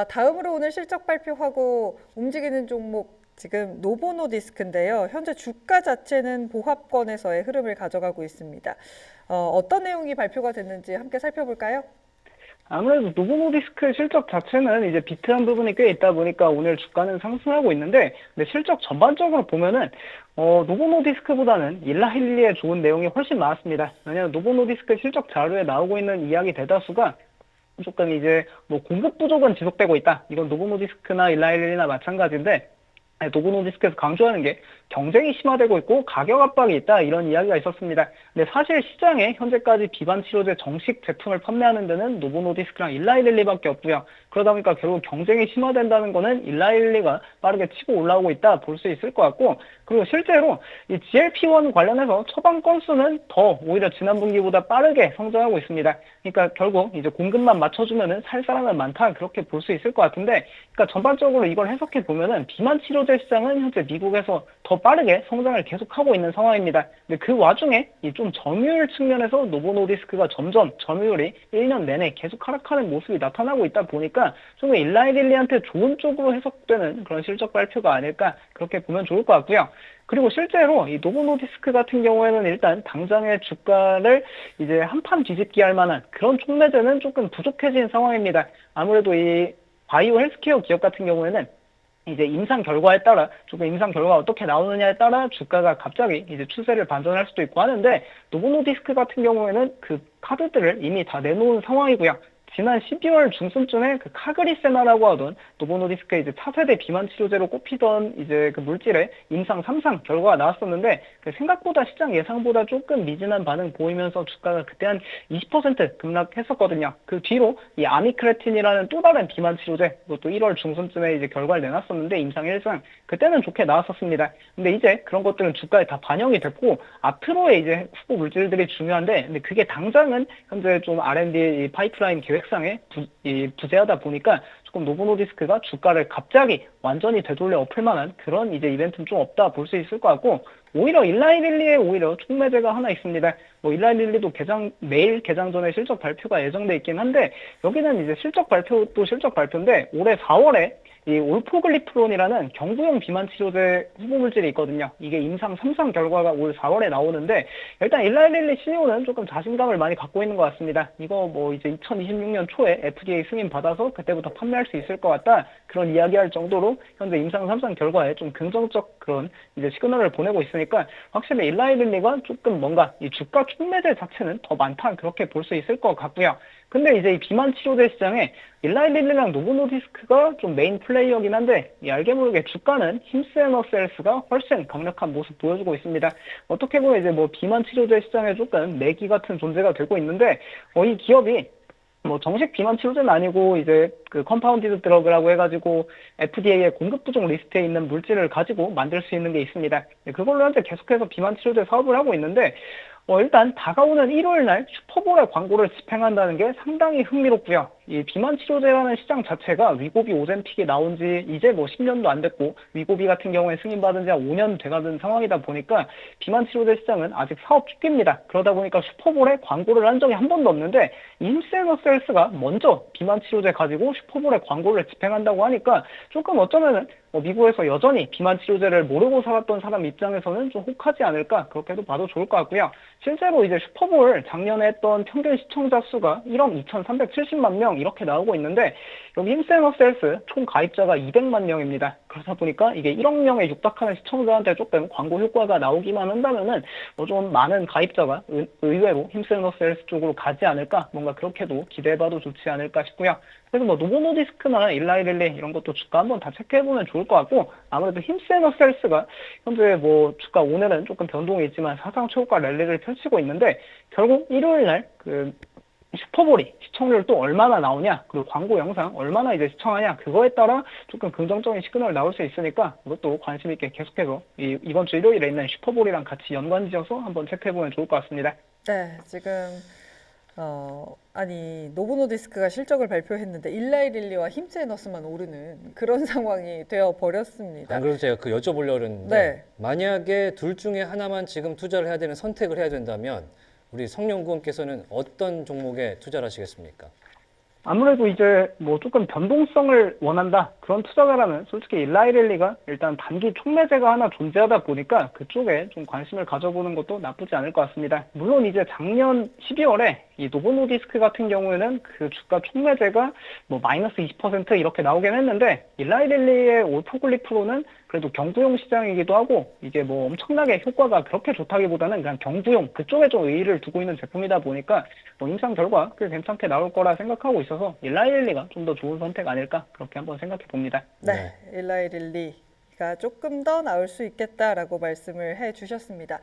다음으로 오늘 실적 발표하고 움직이는 종목 지금 노보노디스크인데요. 현재 주가 자체는 보합권에서의 흐름을 가져가고 있습니다. 어떤 내용이 발표가 됐는지 함께 살펴볼까요? 아무래도 노보노디스크의 실적 자체는 이제 비트한 부분이 꽤 있다 보니까 오늘 주가는 상승하고 있는데, 근데 실적 전반적으로 보면은 노보노디스크보다는 일라힐리의 좋은 내용이 훨씬 많았습니다. 왜냐하면 노보노디스크 실적 자료에 나오고 있는 이야기 대다수가 조금 이제 뭐 공급 부족은 지속되고 있다. 이건 노보노디스크나 일라힐리나 마찬가지인데, 노보노디스크에서 강조하는 게 경쟁이 심화되고 있고 가격 압박이 있다, 이런 이야기가 있었습니다. 근데 사실 시장에 현재까지 비반 치료제 정식 제품을 판매하는 데는 노보노디스크랑 일라이릴리밖에 없고요. 그러다 보니까 결국 경쟁이 심화된다는 거는 일라이릴리가 빠르게 치고 올라오고 있다 볼 수 있을 것 같고, 그리고 실제로 이 GLP-1 관련해서 처방 건수는 더 오히려 지난 분기보다 빠르게 성장하고 있습니다. 그러니까 결국 이제 공급만 맞춰주면은 살 사람은 많다, 그렇게 볼 수 있을 것 같은데, 그러니까 전반적으로 이걸 해석해 보면은 비만 치료제 시장은 현재 미국에서 더 빠르게 성장을 계속하고 있는 상황입니다. 근데 그 와중에 이 좀 점유율 측면에서 노보노디스크가 점점 점유율이 1년 내내 계속 하락하는 모습이 나타나고 있다 보니까 좀 일라이릴리한테 좋은 쪽으로 해석되는 그런 실적 발표가 아닐까, 그렇게 보면 좋을 것 같고요. 그리고 실제로 이 노보노디스크 같은 경우에는 일단 당장의 주가를 이제 한판 뒤집기 할 만한 그런 촉매제는 조금 부족해진 상황입니다. 아무래도 이 바이오 헬스케어 기업 같은 경우에는 이제 임상 결과에 따라 조금 임상 결과가 어떻게 나오느냐에 따라 주가가 갑자기 이제 추세를 반전할 수도 있고 하는데, 노보노디스크 같은 경우에는 그 카드들을 이미 다 내놓은 상황이고요. 지난 12월 중순쯤에 그 카그리세나라고 하던 노보노디스크의 이제 차세대 비만 치료제로 꼽히던 이제 그 물질의 임상 3상 결과가 나왔었는데, 그 생각보다 시장 예상보다 조금 미진한 반응 보이면서 주가가 그때 한 20% 급락했었거든요. 그 뒤로 이 아미크레틴이라는 또 다른 비만 치료제, 그것도 1월 중순쯤에 이제 결과를 내놨었는데 임상 1상, 그때는 좋게 나왔었습니다. 근데 이제 그런 것들은 주가에 다 반영이 됐고, 앞으로의 이제 후보 물질들이 중요한데, 근데 그게 당장은 현재 좀 R&D 파이프라인 계획상에 부재하다 보니까 조금 노보노디스크가 주가를 갑자기 완전히 되돌려 엎을 만한 그런 이제 이벤트는 좀 없다 볼 수 있을 것 같고, 오히려 일라이릴리에 오히려 촉매제가 하나 있습니다. 뭐 일라이릴리도 내일 개장 전에 실적 발표가 예정돼 있긴 한데, 여기는 이제 실적 발표도 실적 발표인데 올해 4월에 이 올포글리프론이라는 경부용 비만 치료제 후보 물질이 있거든요. 이게 임상 3상 결과가 올 4월에 나오는데, 일단 일라이릴리 CEO는 조금 자신감을 많이 갖고 있는 것 같습니다. 이거 뭐 이제 2026년 초에 FDA 승인 받아서 그때부터 판매할 수 있을 것 같다, 그런 이야기할 정도로 현재 임상 3상 결과에 좀 긍정적 그런 이제 시그널을 보내고 있으니까, 확실히 일라이릴리가 조금 뭔가 이 주가 촉매제 자체는 더 많다, 그렇게 볼 수 있을 것 같고요. 근데 이제 이 비만 치료제 시장에 일라이릴리랑 노보노디스크가 좀 메인 플레이어긴 한데, 이 알게 모르게 주가는 힘스앤어셀스가 훨씬 강력한 모습 보여주고 있습니다. 어떻게 보면 이제 뭐 비만 치료제 시장에 조금 내기 같은 존재가 되고 있는데, 이 기업이 뭐 정식 비만 치료제는 아니고 이제 그 컴파운디드 드러그라고 해가지고 FDA의 공급 부족 리스트에 있는 물질을 가지고 만들 수 있는 게 있습니다. 그걸로 현재 계속해서 비만 치료제 사업을 하고 있는데, 일단 다가오는 일요일 날 슈퍼볼의 광고를 집행한다는 게 상당히 흥미롭고요. 이 비만 치료제라는 시장 자체가 위고비 오젬픽이 나온 지 이제 뭐 10년도 안 됐고, 위고비 같은 경우에 승인받은 지 한 5년 돼가는 상황이다 보니까 비만 치료제 시장은 아직 사업 초기입니다. 그러다 보니까 슈퍼볼에 광고를 한 적이 한 번도 없는데, 임스앤어셀스가 먼저 비만 치료제 가지고 슈퍼볼에 광고를 집행한다고 하니까 조금 어쩌면은 미국에서 여전히 비만 치료제를 모르고 살았던 사람 입장에서는 좀 혹하지 않을까, 그렇게도 봐도 좋을 것 같고요. 실제로 이제 슈퍼볼 작년에 했던 평균 시청자 수가 1억 2,370만 명 이렇게 나오고 있는데, 여기 힘센어셀스 총 가입자가 200만 명입니다. 그러다 보니까 이게 1억 명에 육박하는 시청자한테 조금 광고 효과가 나오기만 한다면은 좀 많은 가입자가 의외로 힘센어셀스 쪽으로 가지 않을까, 뭔가 그렇게도 기대해봐도 좋지 않을까 싶고요. 그래서 뭐 노보노디스크나 일라이릴리 이런 것도 주가 한번 다 체크해보면 좋을 것 같고, 아무래도 힘센어셀스가 현재 뭐 주가 오늘은 조금 변동이 있지만 사상 초과 랠리를 펼치고 있는데, 결국 일요일 날 그 슈퍼볼이 시청률 또 얼마나 나오냐, 그리고 광고 영상 얼마나 이제 시청하냐, 그거에 따라 조금 긍정적인 시그널 나올 수 있으니까 그것도 관심 있게 계속해서 이번 주 일요일에 있는 슈퍼볼이랑 같이 연관지어서 한번 체크해보면 좋을 것 같습니다. 네, 지금 아니 노보노디스크가 실적을 발표했는데 일라이릴리와 힘세너스만 오르는 그런 상황이 되어 버렸습니다. 안 그래도 제가 그 여쭤보려고 했는데 네. 만약에 둘 중에 하나만 지금 투자를 해야 되는 선택을 해야 된다면 우리 성연구원께서는 어떤 종목에 투자를 하시겠습니까? 아무래도 이제 뭐 조금 변동성을 원한다. 그런 투자가라면 솔직히 일라이릴리가 일단 단기 촉매제가 하나 존재하다 보니까 그쪽에 좀 관심을 가져보는 것도 나쁘지 않을 것 같습니다. 물론 이제 작년 12월에 이 노보노디스크 같은 경우에는 그 주가 촉매제가 뭐 마이너스 20% 이렇게 나오긴 했는데 일라이릴리의 올포글리프로는 그래도 경구용 시장이기도 하고 이게 뭐 엄청나게 효과가 그렇게 좋다기보다는 그냥 경구용 그쪽에 좀 의의를 두고 있는 제품이다 보니까 뭐 임상 결과 꽤 괜찮게 나올 거라 생각하고 있어서 일라이릴리가 좀 더 좋은 선택 아닐까 그렇게 한번 생각해 봅니다. 네, 일라이릴리가 조금 더 나을 수 있겠다라고 말씀을 해 주셨습니다.